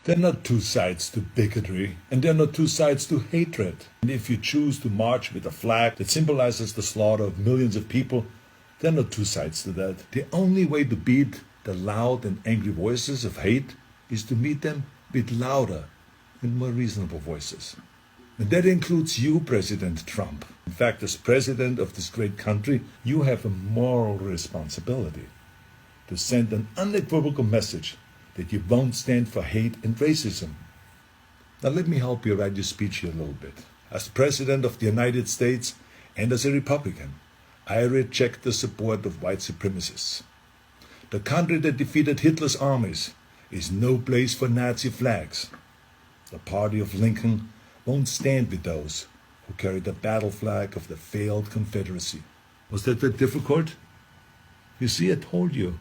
There are not two sides to bigotry, and there are not two sides to hatred. And if you choose to march with a flag that symbolizes the slaughter of millions of people, there are not two sides to that. The only way to beat the loud and angry voices of hate is to meet them with louder and more reasonable voices. And that includes you, President Trump. In fact, as president of this great country, you have a moral responsibility to send an unequivocal message that you won't stand for hate and racism. Now let me help you write your speech here a little bit. As President of the United States and as a Republican, I reject the support of white supremacists. The country that defeated Hitler's armies is no place for Nazi flags. The party of Lincoln won't stand with those who carry the battle flag of the failed Confederacy. Was that very difficult? You see, I told you.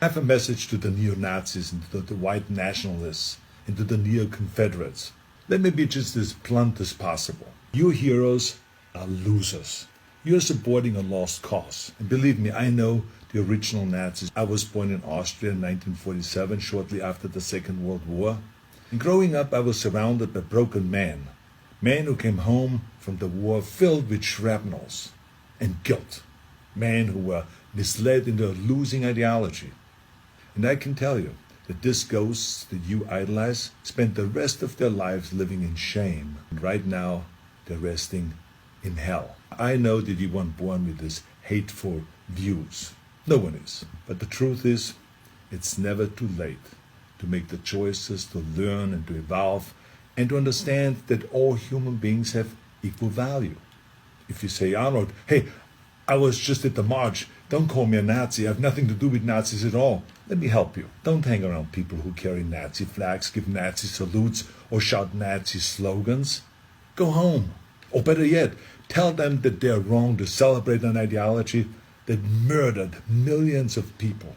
I have a message to the neo-Nazis and to the white nationalists and to the neo-Confederates. Let me be just as blunt as possible. Your heroes are losers. You're supporting a lost cause. And believe me, I know the original Nazis. I was born in Austria in 1947, shortly after the Second World War. And growing up, I was surrounded by broken men who came home from the war filled with shrapnels and guilt, men who were misled into a losing ideology. And I can tell you that these ghosts that you idolize spent the rest of their lives living in shame. And right now, they're resting in hell. I know that you weren't born with these hateful views. No one is. But the truth is, it's never too late to make the choices, to learn and to evolve, and to understand that all human beings have equal value. If you say, Arnold, hey, I was just at the march, don't call me a Nazi, I have nothing to do with Nazis at all. Let me help you. Don't hang around people who carry Nazi flags, give Nazi salutes, or shout Nazi slogans. Go home. Or better yet, tell them that they're wrong to celebrate an ideology that murdered millions of people.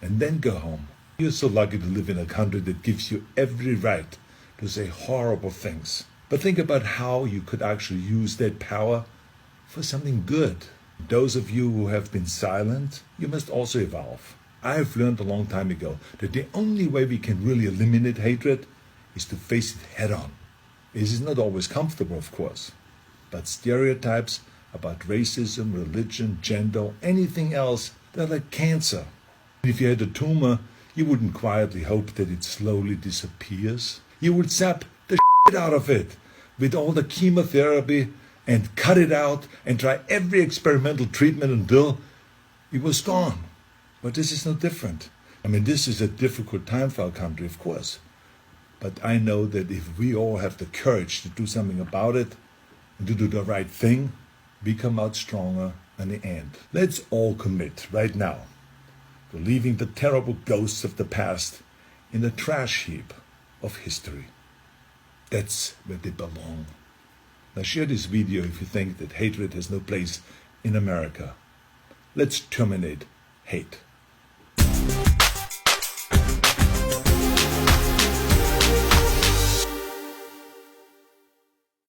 And then go home. You're so lucky to live in a country that gives you every right to say horrible things. But think about how you could actually use that power for something good. Those of you who have been silent, you must also evolve. I have learned a long time ago that the only way we can really eliminate hatred is to face it head on. It is not always comfortable, of course, but stereotypes about racism, religion, gender, anything else, they're like cancer. If you had a tumor, you wouldn't quietly hope that it slowly disappears. You would zap the shit out of it with all the chemotherapy and cut it out and try every experimental treatment until it was gone. But this is no different. I mean, this is a difficult time for our country, of course. But I know that if we all have the courage to do something about it and to do the right thing, we come out stronger in the end. Let's all commit right now to leaving the terrible ghosts of the past in the trash heap of history. That's where they belong. Now share this video if you think that hatred has no place in America. Let's terminate hate.